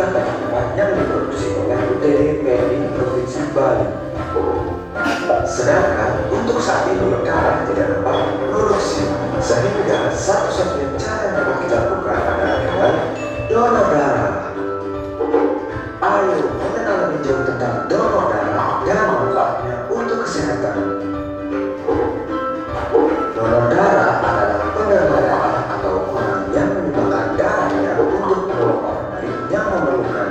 adalah banyak darah yang diproduksi oleh UTD PMI Provinsi Bali. Sedangkan untuk saat ini darah tidak dapat produksi, sehingga satu-satunya cara yang dapat kita lakukan adalah dengan donor darah. Ayo mengenal lebih jauh tentang donor darah dan manfaatnya untuk kesehatan. Donor darah adalah penerima darah atau orang yang menyumbangkan darahnya untuk menolong orang lain yang memerlukan.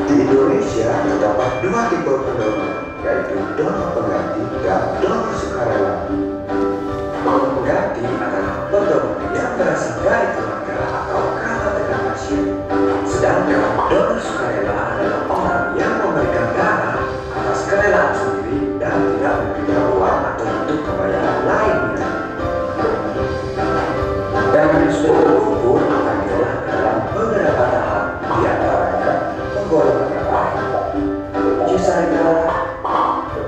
Di Indonesia terdapat dua tipe pendonor, yaitu donor pengganti dan donor sukarela. Donor pengganti adalah pendonor yang berasal dari keluarga atau kerabat dekat pasien. Sedangkan donor sukarela adalah orang yang memberikan darah atas kerelaan sendiri dan tidak memberikan uang atau bentuk pembayaran lainnya. Darah yang sudah terkumpul akan diolah ke dalam beberapa tahap, di antaranya penggolongan darah, uji saring darah,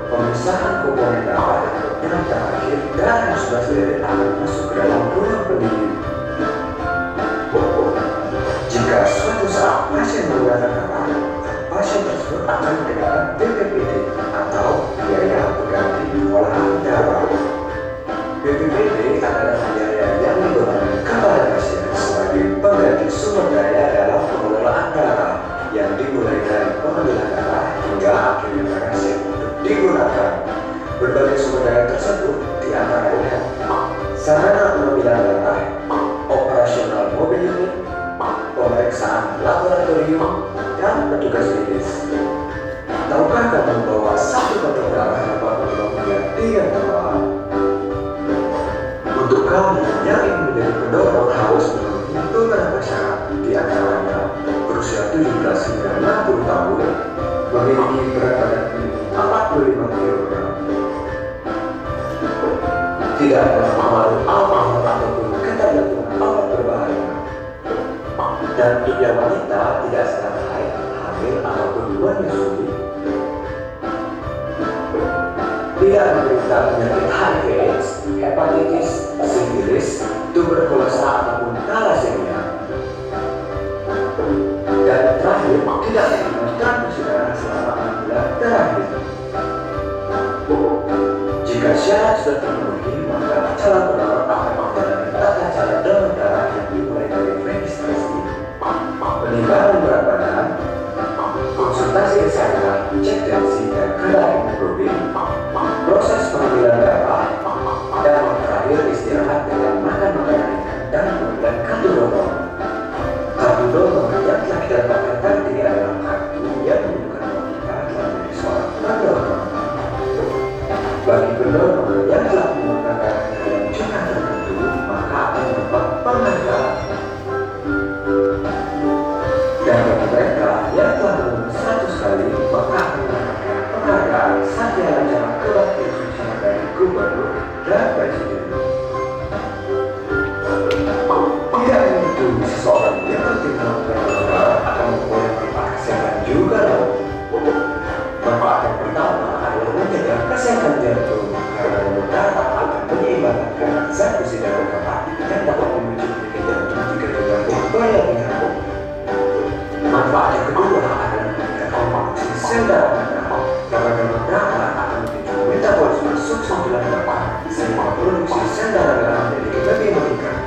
pemisahan komponen darah, dan terakhir darah yang sudah steril akan masuk ke dalam ruang pendingin. Jika suatu saat pasien menggunakan darah, pasien tersebut akan dikenakan BPPD atau biaya pengganti pengolahan darah. BPPD adalah biaya yang dibebankan kepada pasien sebagai pengganti sumber daya dalam pengelolaan darah yang dimulai dari pengambilan darah hingga akhirnya pasien untuk digunakan. Berbagai sumber daya tersebut diantaranya sarana pengambilan darah, operasional mobil unit, pemeriksaan laboratorium, dan petugas medis. Tahukah kamu bahwa satu batuk darah dapat menyebabkan 3 nyawa? Untuk kamu yang ingin menjadi pendonor harus memenuhi beberapa syarat, di antaranya berusia 17 hingga 60 tahun, memiliki berat badan minimum 45 kg, tidak pernah mengalami alkohol ataupun ketergantungan obat berbahaya, dan untuk yang wanita tidak sedang haid, hamil ataupun menyusui, tidak menderita penyakit HIV/AIDS, hepatitis, sifilis, tuberkulosa ataupun thalassemia, dan terakhir tidak menerima transfusi darah selama 6 bulan terakhir. Jika syarat sudah terpenuhi, maka calon pendonor akan menjalani tata cara donor darah yang dimulai dari registrasi, penimbangan berat badan, konsultasi kesehatan, cek tensi dan kadar hemoglobin, proses pengambilan darah, dan yang terakhir istirahat dengan makan makanan ringan dan kemudian kartu donor. Kartu donor yang telah kita dapatkan tadi adalah kartu yang menunjukkan bahwa kita telah menjadi seorang pendonor. Bagi pendonor yang telah menggunakan darah dalam jumlah tertentu, maka akan mendapat penghargaan. Dan bagi mereka yang telah menunggu 100 kali, maka akan mendapatkan penghargaan Satya Lancana Kebaktian Susana dari Gubernur dan Presiden. Tidak hanya itu, seseorang yang rutin melakukan donor darah akan memperoleh manfaat kesehatan juga loh. Manfaat yang pertama adalah menjaga kesehatan jantung, karena donor darah akan menyeimbangkan zat besi dalam darah yang dapat memicu penyakit jantung jika tergantung berlebihan. Manfaat yang kedua adalah meningkatkan produksi sel darah merah, karena donor darah akan memicu metabolisme sum-sum tulang darah sehingga produksi sel darah merah menjadi lebih meningkat.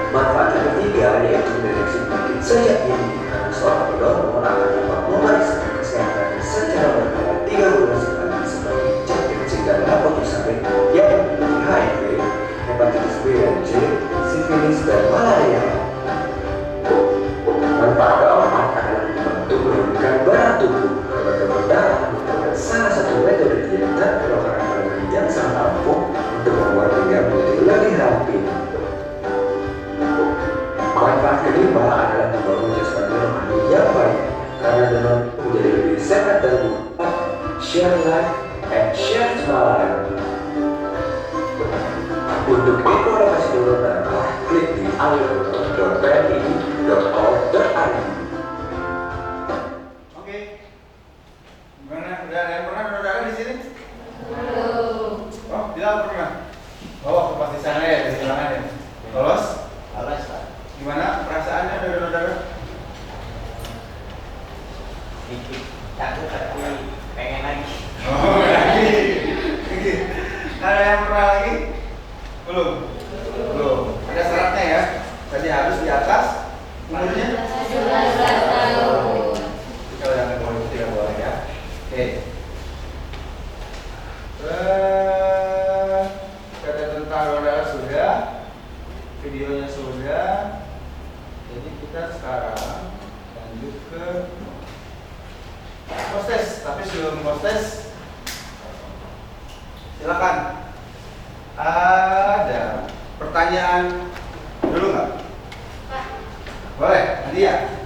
Manfaat yang ketiga yaitu mendeteksi penyakit sejak dini, karena seorang pendonor akan dapat memeriksakan kesehatannya secara berkala 3 bulan sekali sebagai cek tensi dan laboratorium yang memiliki HIV, hepatitis B dan C, sifilis dan malaria. Manfaat keempat adalah membantu menurunkan berat tubuh, karena donor darah merupakan salah satu metode diet dan kedokteran kalori yang sangat ampuh untuk membuat tubuh menjadi lebih ramping. Manfaat kelima adalah membangun jasmani rohani yang baik, karena donor menjadi lebih sehat dan mudah. Share life and share smile. Untuk info lokasi donor darah, klik di alodonor.pmi.org.id. Oke. Gimana? Udah ada yang pernah donor darah di sini? Belum. Oh, Bilal pernah. Oh, waktu pas di sana ya, di silangan ya. Lolos? Lolos, Pak. sudah. Jadi kita sekarang lanjut ke post test. Tapi sebelum post test, silakan. Ada pertanyaan dulu nggak? Pak, Boleh, Nadia.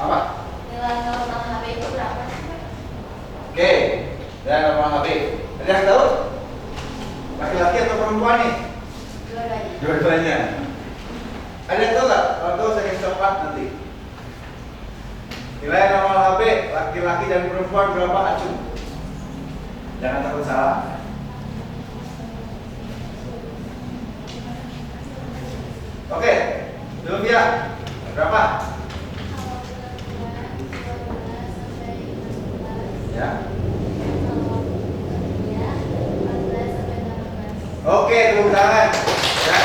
Apa? nilai normal HB itu berapa sih, Pak? Oke, dan normal HB. Ada yang tahu? Laki-laki atau perempuan nih? Dua-duanya. Dua-duanya. Ada yang tahu nggak? Kalau tahu saya kasih coklat nanti. Nilai normal HB laki-laki dan perempuan berapa acung? Jangan takut salah. Oke, dulu ya. Berapa? Ya. Oke, tepuk tangan. Ya.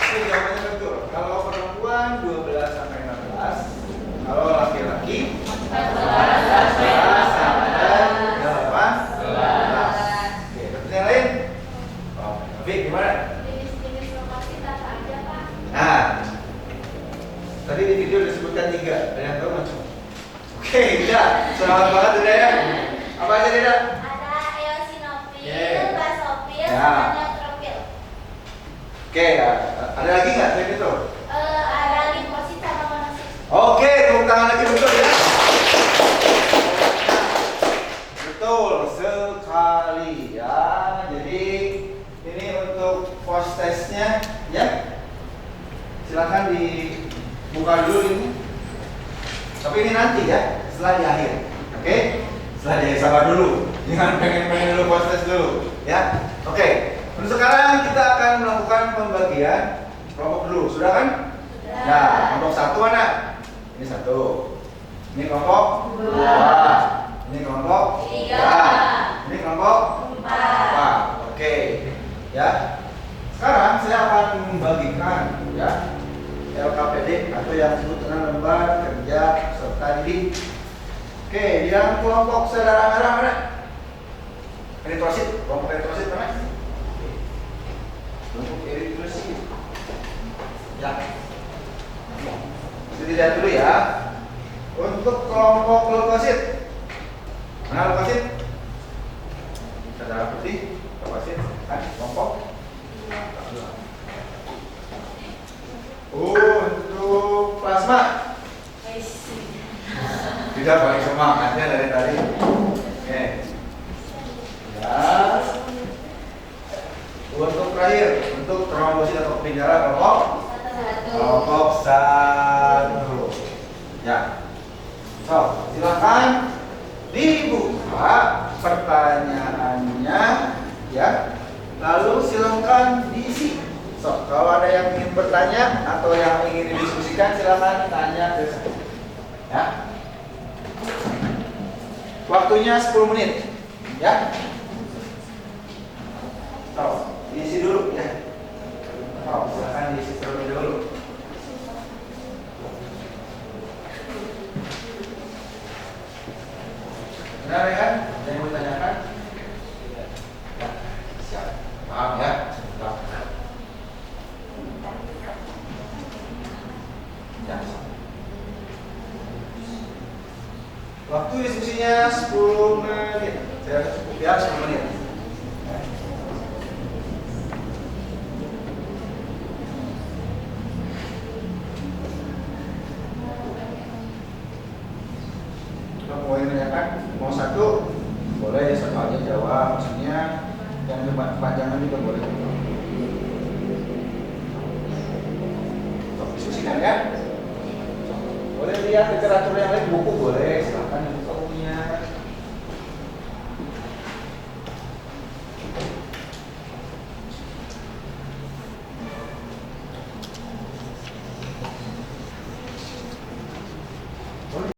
Ini jawabannya betul. Kalau perempuan 12 sampai 16, kalau laki-laki 14 sampai 18. Oke, terus yang lain? Oh, Vic gimana? Jenis-jenis lokasi apa aja, Pak? Nah, tadi di video disebutkan 3. Ada yang tahu macam? Oke, Dida. Selamat banget Dida ya. Apa aja Dida? Ada eosinofil, Yeah. basofil, Ya. sama neutrofil. Oke, ya. Ada lagi nggak selain itu? Ada limfosit sama monosit. Oke, tepuk tangan lagi betul ya. Betul sekali ya. Jadi ini untuk post testnya ya. Silakan dibuka dulu ini. Tapi ini nanti ya, setelah di akhir. Oke? Setelah di akhir sabar dulu. Jangan pengen dulu post test dulu ya. Oke. Untuk sekarang kita akan melakukan pembagian kelompok dulu. Sudah kan? Sudah. Nah, kelompok 1 mana? Ini 1. Ini kelompok 2. Ini kelompok 3. Ini kelompok 4. Oke. Ya. Sekarang saya akan membagikan ya LKPD atau yang disebut dengan lembar kerja peserta didik. Oke, yang kelompok saudara merah mana? Eritrosit, kelompok eritrosit mana? Kelompok eritrosit. Ya. Kita lihat dulu ya. Untuk kelompok leukosit, mana leukosit? Saudara putih, leukosit, kan kelompok. Untuk plasma, tidak paling semangatnya dari tadi. Oke. Ya. Untuk terakhir, untuk trombosit atau keping darah kelompok 1. Ya. So, silakan dibuka pertanyaannya ya. Lalu silakan diisi. So, kalau ada yang ingin bertanya atau yang ingin didiskusikan silakan tanya ke saya. Ya. Waktunya 10 menit. Ya. So, diisi dulu ya. So, silakan diisi terlebih dulu. Benar ya kan? Ada yang mau ditanyakan? Ya. Siap. Paham ya? Siap. Ya. Waktu diskusinya 10 menit. Saya rasa cukup ya 10 menit. Kalau mau menanyakan, mau satu boleh satu aja jawab, maksudnya yang kepanjangan juga boleh. So, diskusikan ya. Boleh lihat literatur yang lain, buku boleh, silahkan.